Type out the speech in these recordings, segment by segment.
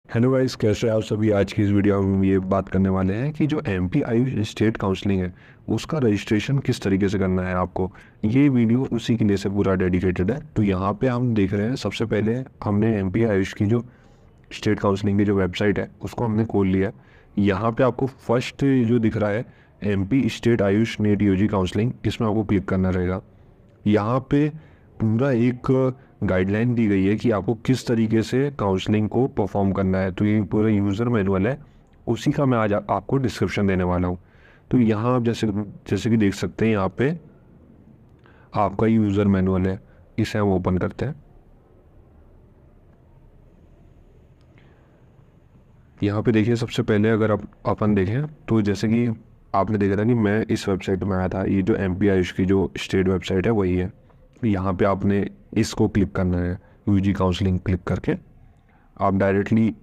Hello guys, कैसे हैं आप सभी। आज की इस वीडियो में हम ये बात करने वाले हैं कि जो एमपी आयुष स्टेट काउंसलिंग है उसका रजिस्ट्रेशन किस तरीके से करना है आपको। ये वीडियो उसी के लिए से पूरा डेडिकेटेड है। तो यहाँ पे हम देख रहे हैं, सबसे पहले हमने एमपी आयुष की जो स्टेट काउंसलिंग की जो वेबसाइट है उसको हमने खोल लिया। यहाँ पे आपको फर्स्ट जो दिख रहा है MP state AYUSH NET UG counselling, इसमें आपको क्लिक करना रहेगा। यहाँ पे पूरा एक गाइडलाइन दी गई है कि आपको किस तरीके से काउंसलिंग को परफॉर्म करना है। तो ये पूरा यूज़र मैनुअल है, उसी का मैं आज आपको डिस्क्रिप्शन देने वाला हूँ। तो यहाँ आप जैसे जैसे कि देख सकते हैं, यहाँ पे आपका यूज़र मैनुअल है, इसे हम ओपन करते हैं। यहाँ पे देखिए, सबसे पहले अगर आप अपन देखें तो जैसे कि आपने देखा था कि मैं इस वेबसाइट में आया था, ये जो एम पी आयुष की जो स्टेट वेबसाइट है वही है। यहाँ पे आपने इसको क्लिक करना है, यूजी काउंसलिंग क्लिक करके आप डायरेक्टली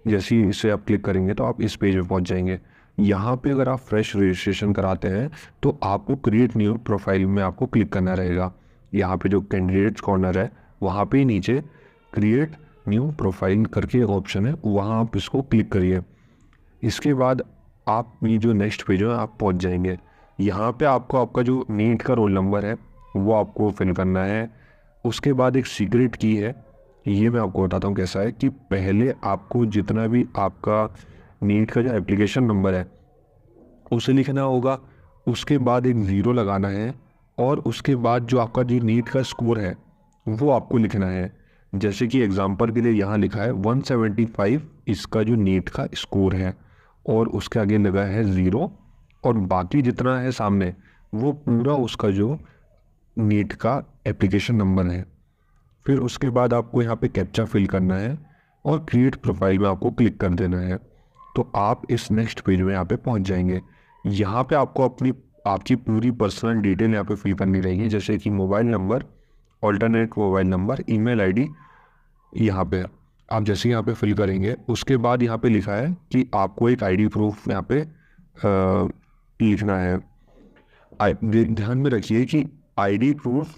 जैसे ही इसे आप क्लिक करेंगे तो आप इस पेज पे पहुँच जाएंगे। यहाँ पे अगर आप फ्रेश रजिस्ट्रेशन कराते हैं तो आपको क्रिएट न्यू प्रोफाइल में आपको क्लिक करना रहेगा। यहाँ पे जो कैंडिडेट्स कॉर्नर है वहाँ पे नीचे क्रिएट न्यू प्रोफाइल करके एक ऑप्शन है, वहाँ आप इसको क्लिक करिए। इसके बाद आप ये जो नेक्स्ट पेज है आप पहुंच जाएंगे। यहाँ पे आपको आपका जो नीट का रोल नंबर है वो आपको फिल करना है। उसके बाद एक सीक्रेट की है, ये मैं आपको बताता हूँ कैसा है कि पहले आपको जितना भी आपका नीट का जो एप्लीकेशन नंबर है उसे लिखना होगा। उसके बाद एक ज़ीरो लगाना है और उसके बाद जो आपका जो नीट का स्कोर है वो आपको लिखना है। जैसे कि एग्जांपल के लिए यहाँ लिखा है 175 इसका जो नीट का स्कोर है, और उसके आगे लगा है ज़ीरो, और बाकी जितना है सामने वो पूरा उसका जो नीट का एप्लीकेशन नंबर है। फिर उसके बाद आपको यहाँ पे कैप्चा फिल करना है और क्रिएट प्रोफाइल में आपको क्लिक कर देना है। तो आप इस नेक्स्ट पेज में यहाँ पे पहुँच जाएंगे। यहाँ पे आपको अपनी आपकी पूरी पर्सनल डिटेल यहाँ पे फिल करनी रहेगी, जैसे कि mobile number, alternate mobile number, email ID. यहाँ पे आप जैसे यहाँ पे फिल करेंगे उसके बाद यहाँ पे लिखा है कि आपको एक आईडी प्रूफ यहाँ पे लिखना है। ध्यान में रखिए कि आईडी प्रूफ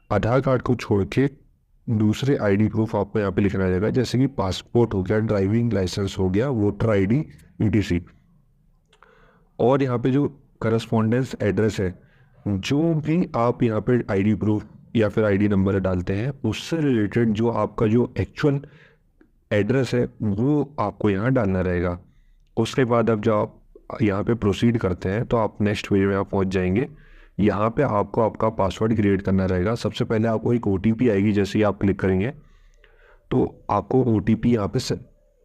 आधार कार्ड को छोड़ के दूसरे आईडी प्रूफ आपको यहाँ पे लिखना रहेगा, जैसे कि पासपोर्ट हो गया, ड्राइविंग लाइसेंस हो गया, वोटर आईडी, ईटीसी। और यहाँ पे जो करस्पॉन्डेंस एड्रेस है, जो भी आप यहाँ पे आईडी प्रूफ या फिर आईडी नंबर डालते हैं उससे रिलेटेड जो आपका जो एक्चुअल एड्रेस है वो आपको यहाँ डालना रहेगा। उसके बाद अब जब आप यहाँ पे प्रोसीड करते हैं तो आप नेक्स्ट पेज में आप पहुँच जाएंगे। यहाँ पे आपको आपका पासवर्ड क्रिएट करना रहेगा। सबसे पहले आपको एक ओटीपी आएगी, जैसे ही आप क्लिक करेंगे तो आपको ओटीपी यहाँ पे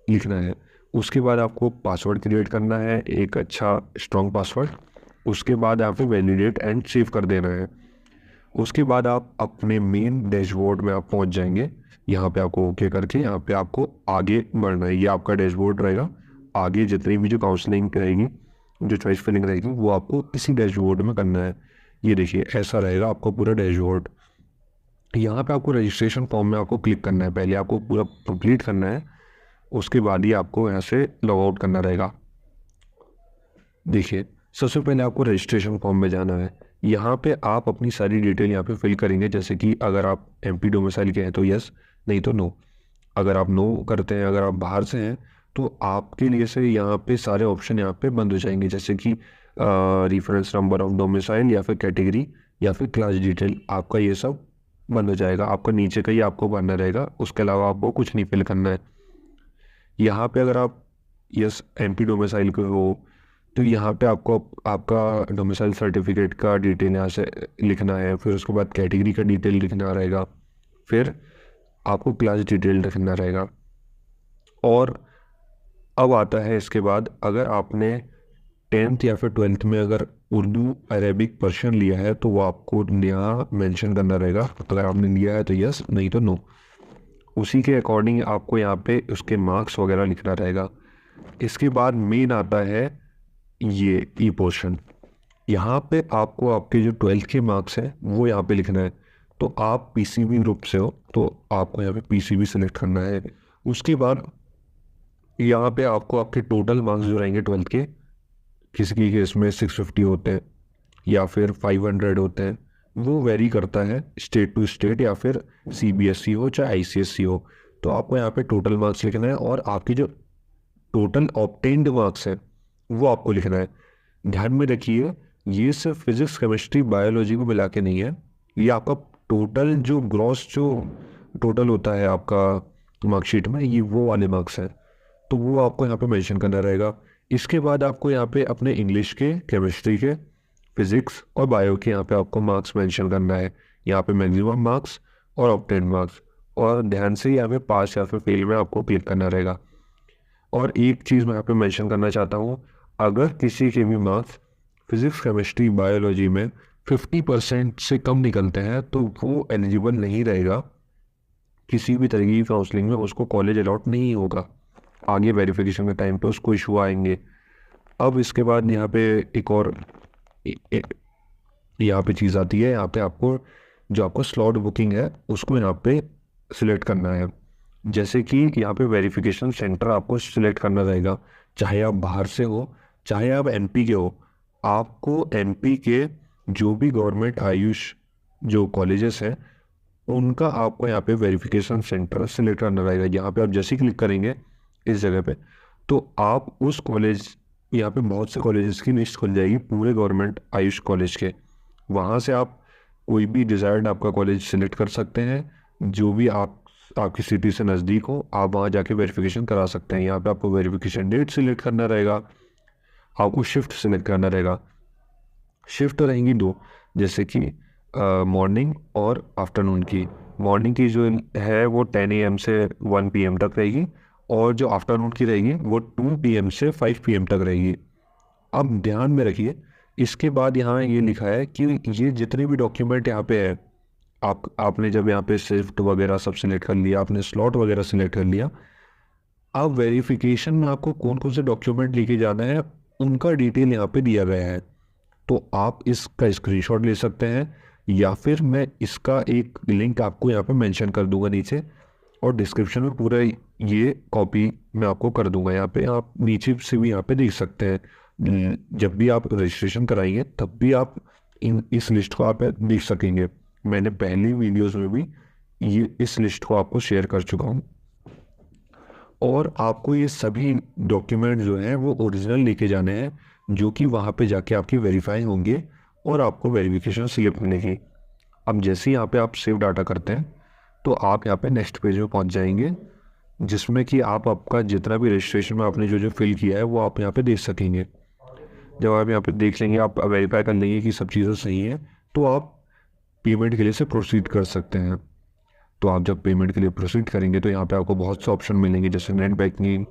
लिखना है। उसके बाद आपको पासवर्ड क्रिएट करना है, एक अच्छा स्ट्रॉन्ग पासवर्ड। उसके बाद यहाँ पे वैलिडेट एंड सेव कर देना है। उसके बाद आप अपने मेन डैशबोर्ड में आप पहुँच जाएंगे। यहाँ पे आपको ओके करके यहाँ पे आपको आगे बढ़ना है। ये आपका डैशबोर्ड रहेगा। आगे जितनी भी जो काउंसलिंग रहेगी, जो चॉइस फिलिंग रहेगी, वो आपको इसी डैशबोर्ड में करना है। ये देखिए ऐसा रहेगा आपका पूरा डैशबोर्ड। यहाँ पे आपको रजिस्ट्रेशन फॉर्म में आपको क्लिक करना है, पहले आपको पूरा कंप्लीट करना है। उसके बाद ही आपको यहाँ से लॉग आउट करना रहेगा। देखिए सबसे पहले आपको रजिस्ट्रेशन फॉर्म में जाना है। यहाँ पे आप अपनी सारी डिटेल यहाँ पे फिल करेंगे, जैसे कि अगर आप एमपी डोमिसाइल के हैं तो यस, नहीं तो नो। अगर आप नो करते हैं, अगर आप बाहर से हैं, तो आपके लिए से यहाँ पे सारे ऑप्शन यहाँ पे बंद हो जाएंगे, जैसे कि रेफरेंस नंबर ऑफ डोमिसाइल या फिर कैटेगरी या फिर क्लास डिटेल, आपका ये सब बंद हो जाएगा। आपका नीचे का ही आपको भरना रहेगा, उसके अलावा आपको कुछ नहीं फिल करना है। यहाँ पे अगर आप यस एमपी डोमिसाइल के हो तो यहाँ पे आपको आपका डोमिसाइल सर्टिफिकेट का डिटेल यहाँ से लिखना है। फिर उसके बाद कैटेगरी का डिटेल लिखना रहेगा। फिर आपको क्लास डिटेल लिखना रहेगा। और अब आता है इसके बाद, अगर आपने 10th या फिर 12th में अगर उर्दू, अरेबिक, पर्शियन लिया है तो वो आपको यहाँ मेंशन करना रहेगा। अगर आपने लिया है तो यस, नहीं तो नो। उसी के अकॉर्डिंग आपको यहाँ पे उसके मार्क्स वगैरह लिखना रहेगा। इसके बाद मेन आता है ये ई पोर्शन। यहाँ पे आपको आपके जो 12th के मार्क्स हैं वो यहाँ पे लिखना है। तो आप पीसीबी ग्रुप से हो तो आपको यहाँ पे पीसीबी सेलेक्ट करना है। उसके बाद यहाँ पे आपको आपके टोटल मार्क्स जो रहेंगे 12th के, किसी की केस में 650 होते हैं या फिर 500 होते हैं, वो वेरी करता है स्टेट टू स्टेट, या फिर सीबीएसई हो चाहे आईसीएसई हो। तो आपको यहाँ पे टोटल मार्क्स लिखना है और आपकी जो टोटल ऑब्टेन्ड मार्क्स है वो आपको लिखना है। ध्यान में रखिए, ये सिर्फ फिजिक्स केमिस्ट्री बायोलॉजी को मिला के नहीं है, ये आपका टोटल जो ग्रॉस जो टोटल होता है आपका मार्कशीट में, ये वो वाले मार्क्स हैं। तो वो आपको यहाँ पे मेंशन करना रहेगा। इसके बाद आपको यहाँ पे अपने इंग्लिश के, केमिस्ट्री के, फिजिक्स और बायो के यहाँ पे आपको मार्क्स मेंशन करना है। यहाँ पे मैक्सिमम मार्क्स और ऑब्टेन्ड मार्क्स, और ध्यान से यहाँ पे पास या फिर फेल में आपको क्लिक करना रहेगा। और एक चीज़ मैं यहाँ पे मेंशन करना चाहता हूँ, अगर किसी के भी मार्क्स फिजिक्स केमिस्ट्री बायोलॉजी में 50% से कम निकलते हैं तो वो एलिजिबल नहीं रहेगा, किसी भी तरह की काउंसलिंग में उसको कॉलेज अलॉट नहीं होगा। आगे वेरिफिकेशन के टाइम पे उसको इशू आएंगे। अब इसके बाद यहाँ पे एक और यहाँ पे चीज़ आती है, यहाँ पे आपको जो आपका स्लॉट बुकिंग है उसको यहाँ पे सिलेक्ट करना है। जैसे कि यहाँ पे वेरिफिकेशन सेंटर आपको सिलेक्ट करना रहेगा, चाहे आप बाहर से हो चाहे आप एमपी के हो। आपको एमपी के जो भी गवर्नमेंट आयुष जो कॉलेजेस हैं उनका आपको यहाँ पे वेरिफिकेशन सेंटर सिलेक्ट करना रहेगा। यहाँ पे आप जैसे ही क्लिक करेंगे इस जगह पे, तो आप उस कॉलेज, यहाँ पे बहुत से कॉलेजेस की लिस्ट खुल जाएगी पूरे गवर्नमेंट आयुष कॉलेज के। वहाँ से आप कोई भी डिज़ायर्ड आपका कॉलेज सिलेक्ट कर सकते हैं, जो भी आपकी सिटी से नज़दीक हो, आप वहाँ जाके वेरिफिकेशन करा सकते हैं। यहाँ पे आपको वेरिफिकेशन डेट सिलेक्ट करना रहेगा, आपको शिफ्ट सिलेक्ट करना रहेगा। शिफ्ट रहेंगी दो, जैसे कि मॉर्निंग और आफ्टरनून की। मॉर्निंग की जो है वो 10 AM से 1 PM तक रहेगी, और जो आफ्टरनून की रहेगी वो 2 PM से 5 PM तक रहेगी। अब ध्यान में रखिए, इसके बाद यहाँ ये लिखा है कि ये जितने भी डॉक्यूमेंट यहाँ पे है, आपने जब यहाँ पे शिफ्ट वगैरह सब सिलेक्ट कर लिया, आपने स्लॉट वगैरह सिलेक्ट कर लिया, अब वेरिफिकेशन में आपको कौन कौन से डॉक्यूमेंट लेके जाना है उनका डिटेल यहाँ पे दिया गया है। तो आप इसका स्क्रीनशॉट ले सकते हैं, या फिर मैं इसका एक लिंक आपको यहाँ पे मेंशन कर दूंगा नीचे, और डिस्क्रिप्शन में पूरा ये कॉपी मैं आपको कर दूंगा। यहाँ पे आप नीचे से भी यहाँ पे देख सकते हैं, जब भी आप रजिस्ट्रेशन कराएंगे तब भी आप इस लिस्ट को आप देख सकेंगे। मैंने पहली वीडियोस में भी ये इस लिस्ट को आपको शेयर कर चुका हूँ। और आपको ये सभी डॉक्यूमेंट जो हैं वो ओरिजिनल लेके जाने हैं, जो कि वहाँ पे जाके आपकी वेरीफाई होंगे और आपको वेरिफिकेशन स्लिप मिलेगी। अब जैसे ही यहाँ पे आप सेव डाटा करते हैं तो आप यहाँ पे नेक्स्ट पेज में पहुँच जाएंगे, जिसमें कि आप आपका जितना भी रजिस्ट्रेशन में आपने जो जो फिल किया है वो आप यहाँ पे देख सकेंगे। जब आप यहाँ पे देख लेंगे, आप वेरीफाई कर लेंगे कि सब चीज़ें सही हैं, तो आप पेमेंट के लिए से प्रोसीड कर सकते हैं। तो आप जब पेमेंट के लिए प्रोसीड करेंगे तो यहाँ पे आपको बहुत से ऑप्शन मिलेंगे, जैसे net banking,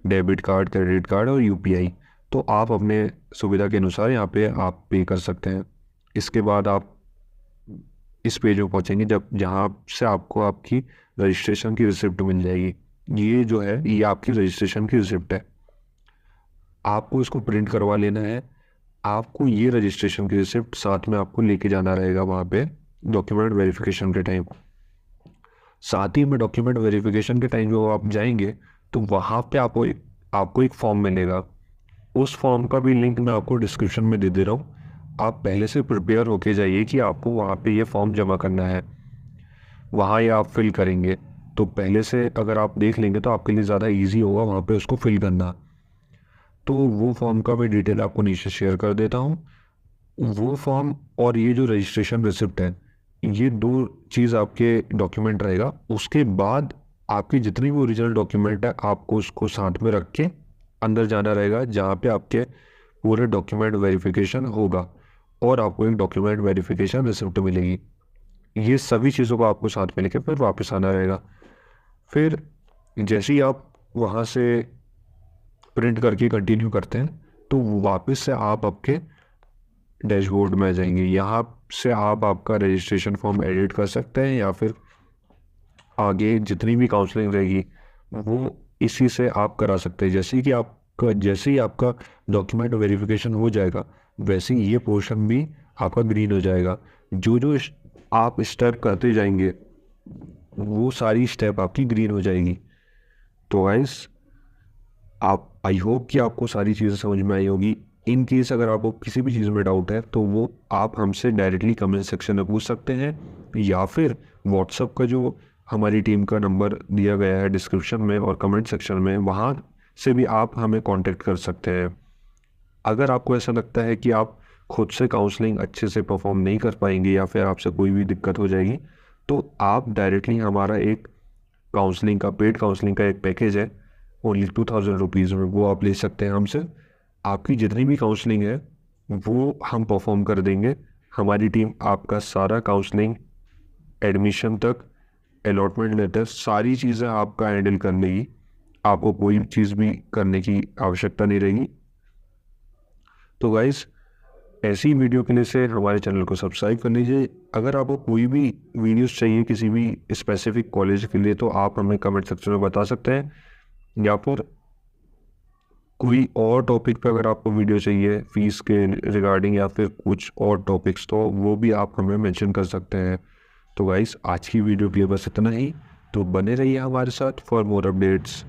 debit card, credit card और UPI। तो आप अपने सुविधा के अनुसार यहाँ पे आप पे कर सकते हैं। इसके बाद आप इस पेज में पहुँचेंगे जहाँ से आपको आपकी रजिस्ट्रेशन की रिसिप्ट मिल जाएगी। ये जो है ये आपकी रजिस्ट्रेशन की रिसिप्ट है, आपको इसको प्रिंट करवा लेना है। आपको ये रजिस्ट्रेशन की रिसिप्ट साथ में आपको लेके जाना रहेगा वहाँ पे डॉक्यूमेंट वेरिफिकेशन के टाइम। साथ ही में डॉक्यूमेंट वेरिफिकेशन के टाइम जो आप जाएंगे तो वहाँ पे आपको एक फॉर्म मिलेगा। उस फॉर्म का भी लिंक मैं आपको डिस्क्रिप्शन में दे दे रहा हूँ। आप पहले से प्रिपेयर होके जाइए कि आपको वहाँ पे ये फॉर्म जमा करना है, वहाँ ये आप फिल करेंगे। तो पहले से अगर आप देख लेंगे तो आपके लिए ज़्यादा इजी होगा वहाँ पे उसको फिल करना। तो वो फॉर्म का मैं डिटेल आपको नीचे शेयर कर देता हूँ। वो फॉर्म और ये जो रजिस्ट्रेशन रिसिप्ट है, ये दो चीज़ आपके डॉक्यूमेंट रहेगा। उसके बाद आपकी जितनी भी ओरिजिनल डॉक्यूमेंट है आपको उसको साथ में रख के अंदर जाना रहेगा, जहाँ पे आपके पूरे डॉक्यूमेंट वेरिफिकेशन होगा और आपको एक डॉक्यूमेंट वेरिफिकेशन रिसिप्ट मिलेगी। ये सभी चीज़ों को आपको साथ में लेके फिर वापस आना रहेगा। फिर जैसे ही आप वहाँ से प्रिंट करके कंटिन्यू करते हैं तो वापस से आप आपके डैशबोर्ड में आ जाएंगे। यहाँ से आप आपका रजिस्ट्रेशन फॉर्म एडिट कर सकते हैं, या फिर आगे जितनी भी काउंसलिंग रहेगी वो इसी से आप करा सकते हैं। जैसे ही आपका डॉक्यूमेंट वेरिफिकेशन हो जाएगा वैसे ही ये पोर्शन भी आपका ग्रीन हो जाएगा। जो जो आप स्टेप करते जाएंगे वो सारी स्टेप आपकी ग्रीन हो जाएगी। तो गाइस, आई होप कि आपको सारी चीज़ें समझ में आई होगी। इन केस अगर आपको किसी भी चीज़ में डाउट है तो वो आप हमसे डायरेक्टली कमेंट सेक्शन में पूछ सकते हैं, या फिर व्हाट्सअप का जो हमारी टीम का नंबर दिया गया है डिस्क्रिप्शन में और कमेंट सेक्शन में, वहाँ से भी आप हमें कांटेक्ट कर सकते हैं। अगर आपको ऐसा लगता है कि आप खुद से काउंसलिंग अच्छे से परफॉर्म नहीं कर पाएंगे या फिर आपसे कोई भी दिक्कत हो जाएगी, तो आप डायरेक्टली हमारा एक काउंसलिंग का पेड काउंसलिंग का एक पैकेज है ओनली 2000 रुपीज़ में, वो आप ले सकते हैं हमसे। आपकी जितनी भी काउंसलिंग है वो हम परफॉर्म कर देंगे। हमारी टीम आपका सारा काउंसलिंग, एडमिशन तक, अलॉटमेंट लेटर, सारी चीज़ें आपका हैंडल कर लेगी। आपको कोई चीज़ भी करने की आवश्यकता नहीं रहेगी। तो गाइस, ऐसी वीडियो के लिए से हमारे चैनल को सब्सक्राइब कर लीजिए। अगर आपको कोई भी वीडियोस चाहिए किसी भी स्पेसिफिक कॉलेज के लिए, तो आप हमें कमेंट सेक्शन में बता सकते हैं, या फिर कोई और टॉपिक पे अगर आपको वीडियो चाहिए फीस के रिगार्डिंग या फिर कुछ और टॉपिक्स, तो वो भी आप हमें मेंशन कर सकते हैं। तो गाइस, आज की वीडियो के लिए बस इतना ही। तो बने रहिए हमारे साथ फॉर मोर अपडेट्स।